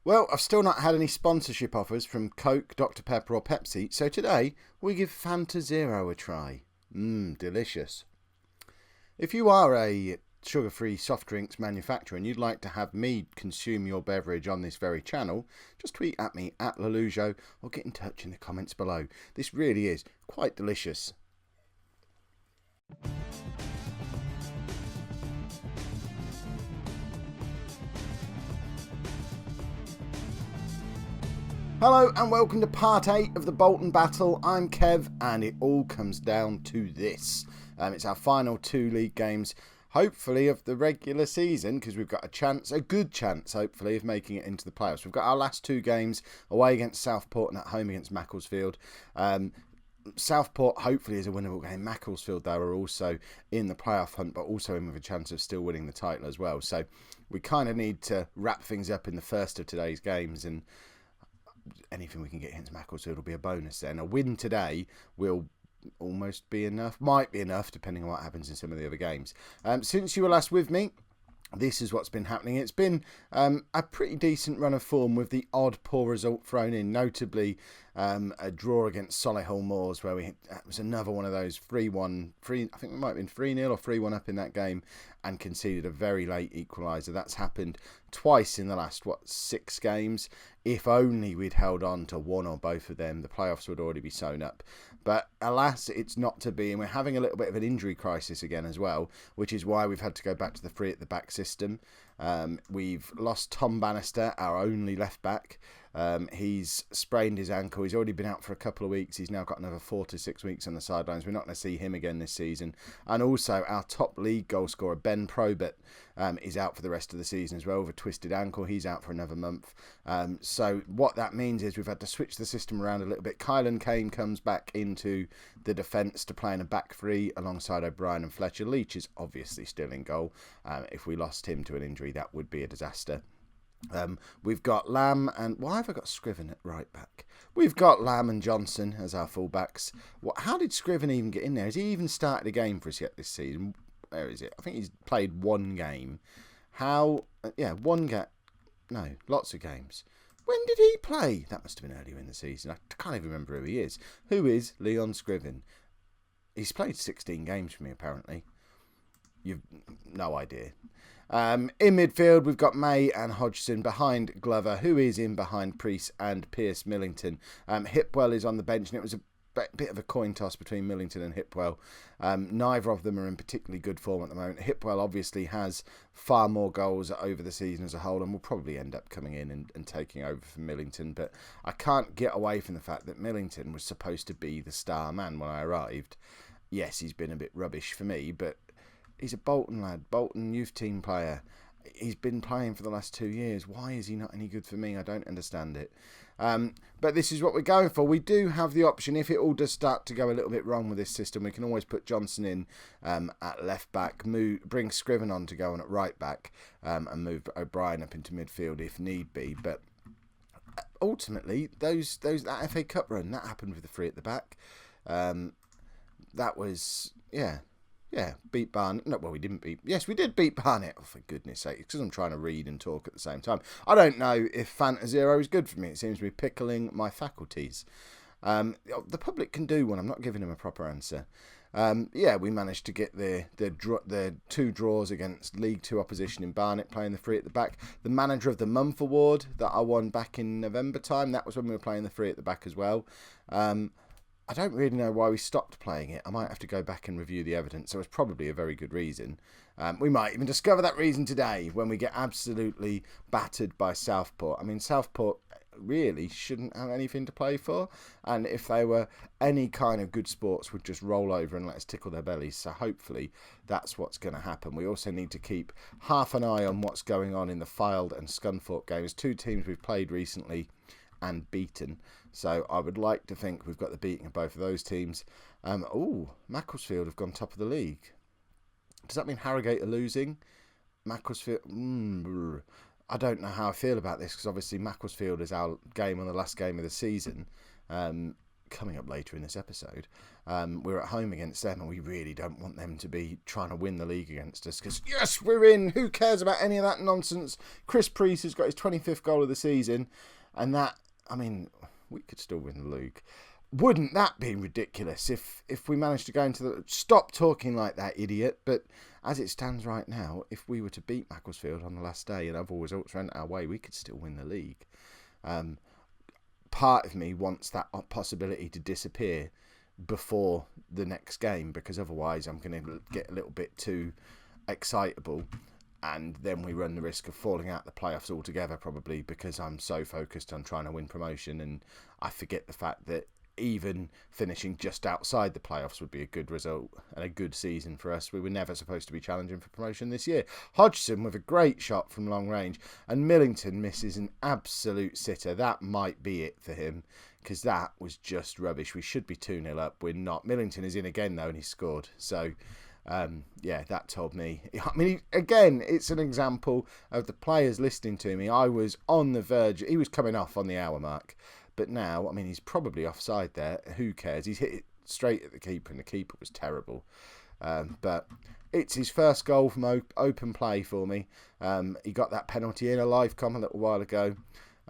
Well, I've still not had any sponsorship offers from Coke, Dr. Pepper or Pepsi, so today we give Fanta Zero a try. Delicious. If you are a sugar-free soft drinks manufacturer and you'd like to have me consume your beverage on this very channel, just tweet at me at Lollujo or get in touch in the comments below. This really is quite delicious. Hello and welcome to part 8 of the Bolton battle. I'm Kev and it all comes down to this. It's our final 2 league games, hopefully of the regular season, because we've got a good chance hopefully of making it into the playoffs. We've got our last 2 games away against Southport and at home against Macclesfield. Southport hopefully is a winnable game. Macclesfield though are also in the playoff hunt, but also in with a chance of still winning the title as well. So we kind of need to wrap things up in the first of today's games, and anything we can get into Macclesfield will be a bonus then. A win today will almost be enough, might be enough depending on what happens in some of the other games. Since you were last with me, this is what's been happening. It's been a pretty decent run of form with the odd poor result thrown in, notably a draw against Solihull Moors, where it was another one of those 3-1, I think it might have been 3-0 or 3-1 up in that game, and conceded a very late equaliser. That's happened twice in the last, 6 games. If only we'd held on to one or both of them, the playoffs would already be sewn up. But alas, it's not to be, and we're having a little bit of an injury crisis again as well, which is why we've had to go back to the 3 at the back system. We've lost Tom Bannister, our only left back. He's sprained his ankle. He's already been out for a couple of weeks. He's now got another 4 to 6 weeks on the sidelines. We're not going to see him again this season. And also our top league goal scorer, Ben Probert, is out for the rest of the season as well with a twisted ankle. He's out for another month. So what that means is we've had to switch the system around a little bit. Kylan Kane comes back into the defence to play in a back 3 alongside O'Brien and Fletcher. Leach is obviously still in goal. If we lost him to an injury, that would be a disaster. We've got Lamb and... Why have I got Scriven at right back? We've got Lamb and Johnson as our fullbacks. How did Scriven even get in there? Has he even started a game for us yet this season? Where is it? I think he's played 1 game. How... Yeah, 1 game. No, lots of games. When did he play? That must have been earlier in the season. I can't even remember who he is. Who is Leon Scriven? He's played 16 games for me, apparently. You've no idea. In midfield, we've got May and Hodgson behind Glover, who is in behind Priest and Pierce Millington. Hipwell is on the bench, and it was a bit of a coin toss between Millington and Hipwell. Neither of them are in particularly good form at the moment. Hipwell obviously has far more goals over the season as a whole and will probably end up coming in and taking over from Millington. But I can't get away from the fact that Millington was supposed to be the star man when I arrived. Yes, he's been a bit rubbish for me, but he's a Bolton lad, Bolton youth team player. He's been playing for the last 2 years. Why is he not any good for me? I don't understand it. But this is what we're going for. We do have the option, if it all does start to go a little bit wrong with this system, we can always put Johnson in at left back, bring Scriven on to go on at right back, and move O'Brien up into midfield if need be. But ultimately, that FA Cup run, that happened with the 3 at the back. That was, yeah, beat Barnet. No, well, we didn't beat... Yes, we did beat Barnet. Oh, for goodness sake, because I'm trying to read and talk at the same time. I don't know if Fanta Zero is good for me. It seems to be pickling my faculties. The public can do one. I'm not giving them a proper answer. Yeah, we managed to get the 2 draws against League 2 opposition in Barnet, playing the 3 at the back. The Manager of the Month award that I won back in November time, that was when we were playing the 3 at the back as well. I don't really know why we stopped playing it. I might have to go back and review the evidence. There was probably a very good reason. We might even discover that reason today when we get absolutely battered by Southport. I mean, Southport really shouldn't have anything to play for. And if they were any kind of good sports, would just roll over and let us tickle their bellies. So hopefully that's what's going to happen. We also need to keep half an eye on what's going on in the Fylde and Scunthorpe games. 2 teams we've played recently and beaten, so I would like to think we've got the beating of both of those teams. Macclesfield have gone top of the league. Does that mean Harrogate are losing? Macclesfield, I don't know how I feel about this, because obviously Macclesfield is our game on the last game of the season. coming up later in this episode, we're at home against them, and we really don't want them to be trying to win the league against us, because yes, we're in, who cares about any of that nonsense. Chris Priest has got his 25th goal of the season, and that, I mean, we could still win the league. Wouldn't that be ridiculous if we managed to go into the... Stop talking like that, idiot. But as it stands right now, if we were to beat Macclesfield on the last day and other results went our way, we could still win the league. Part of me wants that possibility to disappear before the next game, because otherwise I'm going to get a little bit too excitable, and then we run the risk of falling out the playoffs altogether, probably, because I'm so focused on trying to win promotion, and I forget the fact that even finishing just outside the playoffs would be a good result and a good season for us. We were never supposed to be challenging for promotion this year. Hodgson with a great shot from long range, and Millington misses an absolute sitter. That might be it for him, because that was just rubbish. We should be 2-0 up. We're not. Millington is in again, though, and he scored. So, yeah, that told me. I mean, again, it's an example of the players listening to me. I was on the verge. He was coming off on the hour mark. But now, I mean, he's probably offside there. Who cares? He's hit it straight at the keeper, and the keeper was terrible. But it's his first goal from open play for me. He got that penalty in a live com a little while ago.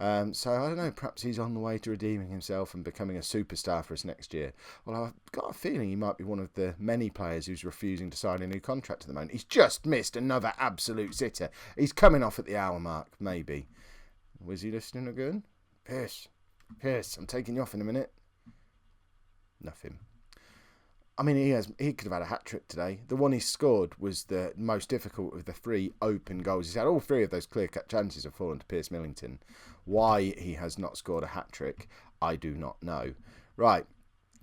So, I don't know, perhaps he's on the way to redeeming himself and becoming a superstar for us next year. Well, I've got a feeling he might be one of the many players who's refusing to sign a new contract at the moment. He's just missed another absolute sitter. He's coming off at the hour mark, maybe. Was he listening again? Pierce, I'm taking you off in a minute. Nothing. I mean, he could have had a hat-trick today. The one he scored was the most difficult of the 3 open goals. He's had all 3 of those clear-cut chances have fallen to Pierce Millington. Why he has not scored a hat-trick, I do not know. Right,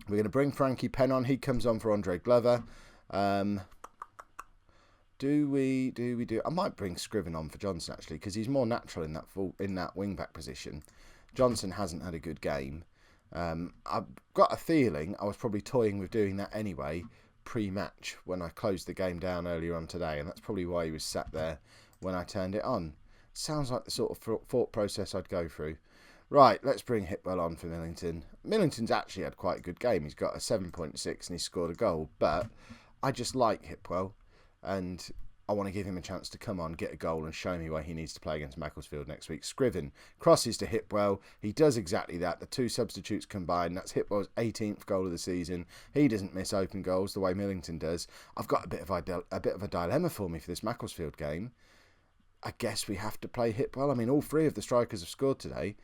we're going to bring Frankie Penn on. He comes on for Andre Glover. Do we? I might bring Scriven on for Johnson, actually, because he's more natural in that wing-back position. Johnson hasn't had a good game. I've got a feeling I was probably toying with doing that anyway, pre-match, when I closed the game down earlier on today, and that's probably why he was sat there when I turned it on. Sounds like the sort of thought process I'd go through. Right, let's bring Hipwell on for Millington. Millington's actually had quite a good game. He's got a 7.6 and he's scored a goal, but I just like Hipwell, and I want to give him a chance to come on, get a goal, and show me why he needs to play against Macclesfield next week. Scriven crosses to Hipwell. He does exactly that. The 2 substitutes combined. That's Hipwell's 18th goal of the season. He doesn't miss open goals the way Millington does. I've got a bit of a dilemma for me for this Macclesfield game. I guess we have to play Hipwell. I mean, all 3 of the strikers have scored today.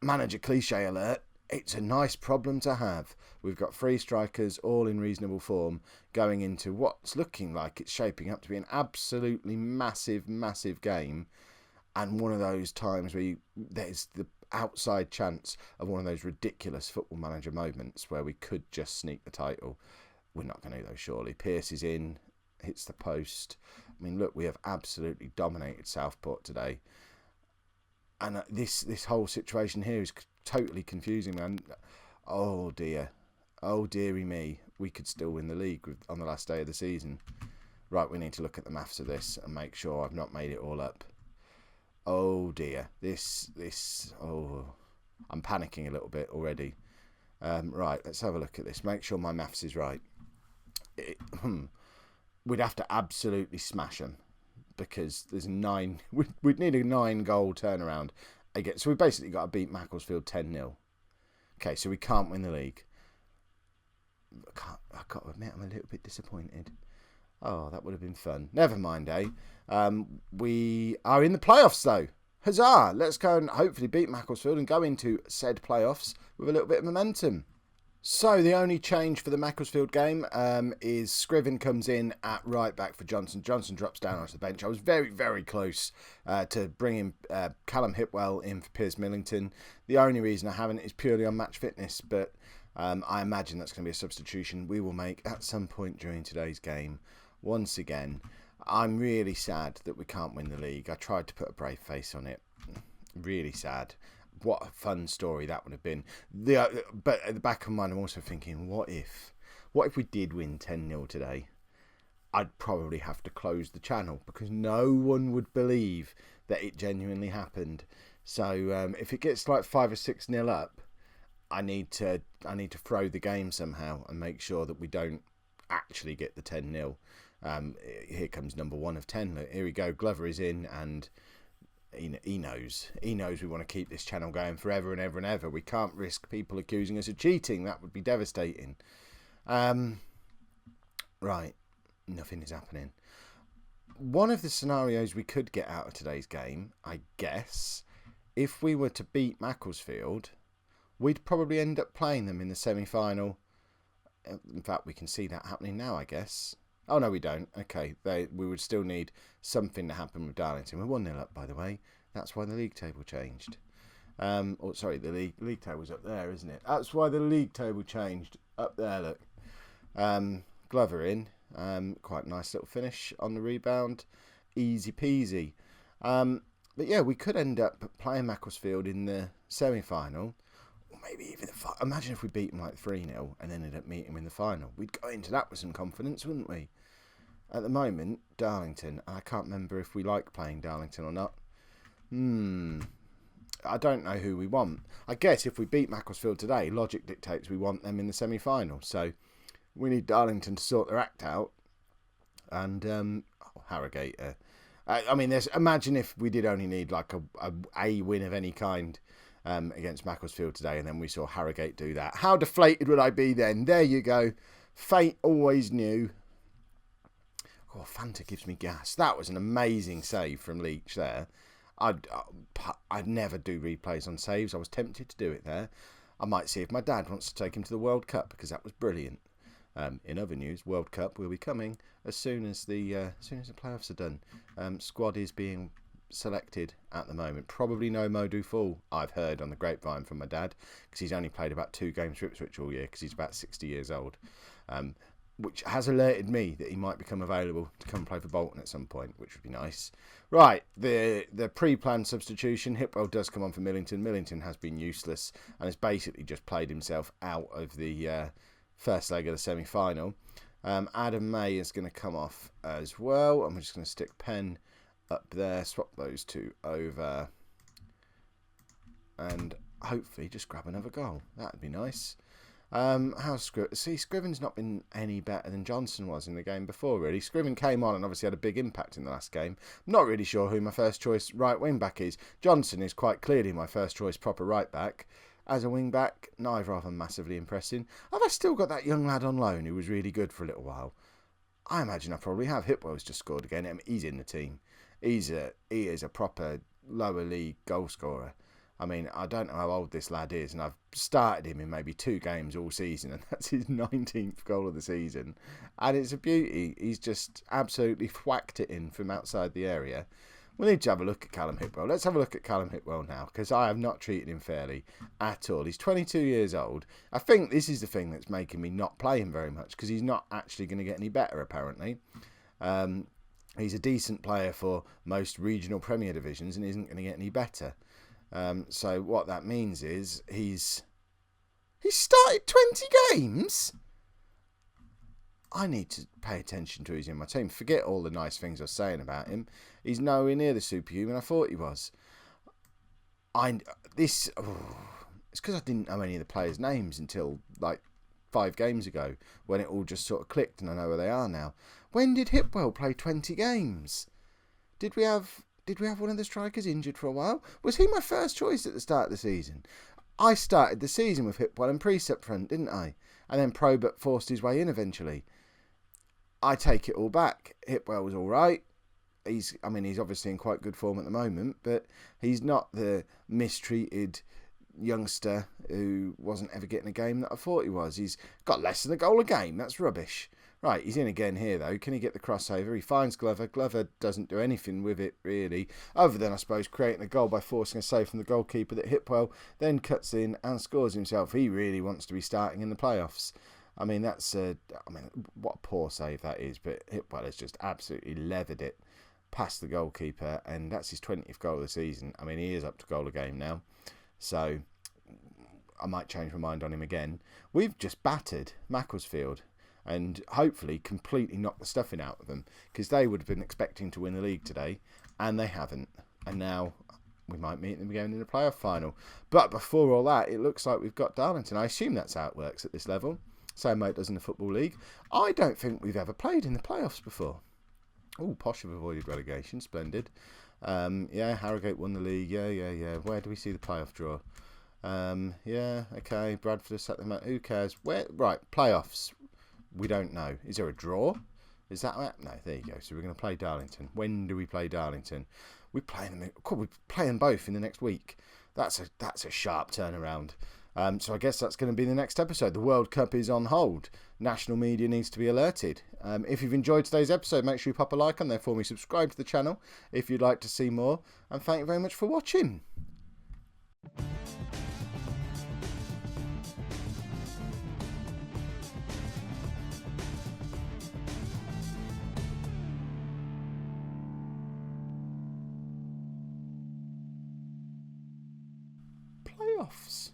Manager cliche alert. It's a nice problem to have. We've got 3 strikers, all in reasonable form, going into what's looking like it's shaping up to be an absolutely massive, massive game. And one of those times where there's the outside chance of one of those ridiculous Football Manager moments where we could just sneak the title. We're not going to, though, surely. Pierce is in, hits the post. I mean, look, we have absolutely dominated Southport today. And this whole situation here is totally confusing, man. Oh dear. Oh dearie me. We could still win the league on the last day of the season. Right, we need to look at the maths of this and make sure I've not made it all up. Oh dear. Oh, I'm panicking a little bit already. Right, let's have a look at this. Make sure my maths is right. We'd have to absolutely smash them, because there's 9. We'd need a 9-goal turnaround again. So we basically got to beat Macclesfield 10-0. Okay, so we can't win the league. I've got to admit, I'm a little bit disappointed. Oh, that would have been fun. Never mind, eh? We are in the playoffs, though. Huzzah! Let's go and hopefully beat Macclesfield and go into said playoffs with a little bit of momentum. So the only change for the Macclesfield game is Scriven comes in at right back for Johnson. Johnson drops down onto the bench. I was very, very close to bringing Callum Hipwell in for Piers Millington. The only reason I haven't is purely on match fitness, but I imagine that's going to be a substitution we will make at some point during today's game. Once again, I'm really sad that we can't win the league. I tried to put a brave face on it. Really sad. What a fun story that would have been. But at the back of my mind, I'm also thinking, what if we did win 10-0 today? I'd probably have to close the channel because no one would believe that it genuinely happened. So if it gets like 5 or 6-0 up, I need to throw the game somehow and make sure that we don't actually get the 10-0. Here comes number 1 of 10. Look, here we go. Glover is in, and he knows we want to keep this channel going forever and ever and ever. We can't risk people accusing us of cheating. That would be devastating. Right, nothing is happening. One of the scenarios we could get out of today's game, I guess, if we were to beat Macclesfield, we'd probably end up playing them in the semi-final. In fact, we can see that happening now, I guess. Oh, no, we don't. Okay, we would still need something to happen with Darlington. We're 1-0 up, by the way. That's why the league table changed. Sorry, the league table's up there, isn't it? That's why the league table changed. Up there, look. Glover in. Quite a nice little finish on the rebound. Easy peasy. But yeah, we could end up playing Macclesfield in the semi-final. Or maybe even the final. Imagine if we beat them like 3-0 and ended up meeting them in the final. We'd go into that with some confidence, wouldn't we? At the moment, Darlington. I can't remember if we like playing Darlington or not. I don't know who we want. I guess if we beat Macclesfield today, logic dictates we want them in the semi-final. So we need Darlington to sort their act out. And Harrogate. I mean, imagine if we did only need like a win of any kind against Macclesfield today, and then we saw Harrogate do that. How deflated would I be then? There you go. Fate always knew. Oh, Fanta gives me gas. That was an amazing save from Leach there. I'd never do replays on saves. I was tempted to do it there. I might see if my dad wants to take him to the World Cup, because that was brilliant. In other news, World Cup will be coming as soon as the playoffs are done. Squad is being selected at the moment. Probably no Modu Fall, I've heard on the grapevine from my dad, because he's only played about 2 games for Ipswich all year, because he's about 60 years old. Which has alerted me that he might become available to come play for Bolton at some point, which would be nice. Right, the pre-planned substitution. Hipwell does come on for Millington. Millington has been useless and has basically just played himself out of the first leg of the semi-final. Adam May is going to come off as well. I'm just going to stick Penn up there, swap those two over, and hopefully just grab another goal. That would be nice. How's Scriven? See, Scriven's not been any better than Johnson was in the game before, really. Scriven came on and obviously had a big impact in the last game. I'm not really sure who my first choice right wing back is. Johnson is quite clearly my first choice proper right back. As a wing back, neither of them massively impressing. Have I still got that young lad on loan who was really good for a little while? I imagine I probably have. Hipwell's just scored again. I mean, he's in the team. He is a proper lower league goal scorer. I mean, I don't know how old this lad is, and I've started him in maybe 2 games all season, and that's his 19th goal of the season. And it's a beauty. He's just absolutely whacked it in from outside the area. We need to have a look at Callum Hipwell. Let's have a look at Callum Hipwell now, because I have not treated him fairly at all. He's 22 years old. I think this is the thing that's making me not play him very much, because he's not actually going to get any better, apparently. He's a decent player for most regional Premier divisions and isn't going to get any better. So what that means is he's started 20 games. I need to pay attention to who's in my team. Forget all the nice things I was saying about him. He's nowhere near the superhuman I thought he was. It's because I didn't know any of the players' names until like 5 games ago, when it all just sort of clicked and I know where they are now. When did Hipwell play 20 games? Did we have one of the strikers injured for a while? Was he my first choice at the start of the season? I started the season with Hipwell and Priest up front, didn't I? And then Probert forced his way in eventually. I take it all back. Hipwell was all right. He's obviously in quite good form at the moment, but he's not the mistreated youngster who wasn't ever getting a game that I thought he was. He's got less than a goal a game. That's rubbish. Right, he's in again here, though. Can he get the crossover? He finds Glover. Glover doesn't do anything with it, really, other than, I suppose, creating a goal by forcing a save from the goalkeeper that Hipwell then cuts in and scores himself. He really wants to be starting in the playoffs. I mean, what a poor save that is, but Hipwell has just absolutely leathered it past the goalkeeper, and that's his 20th goal of the season. I mean, he is up to goal a game now, so I might change my mind on him again. We've just battered Macclesfield and hopefully completely knocked the stuffing out of them, because they would have been expecting to win the league today, and they haven't. And now we might meet them again in the playoff final. But before all that, it looks like we've got Darlington. I assume that's how it works at this level. Same way it does in the Football League. I don't think we've ever played in the playoffs before. Oh, Posh have avoided relegation. Splendid. Harrogate won the league. Yeah. Where do we see the playoff draw? Okay. Bradford has set them out. Who cares? Where? Right, playoffs. We don't know. Is there a draw? Is that right? No, there you go. So we're going to play Darlington. When do we play Darlington? We play them. We play them both in the next week. That's a sharp turnaround. So I guess that's going to be the next episode. The World Cup is on hold. National media needs to be alerted. If you've enjoyed today's episode, make sure you pop a like on there for me. Subscribe to the channel if you'd like to see more. And thank you very much for watching. Playoffs.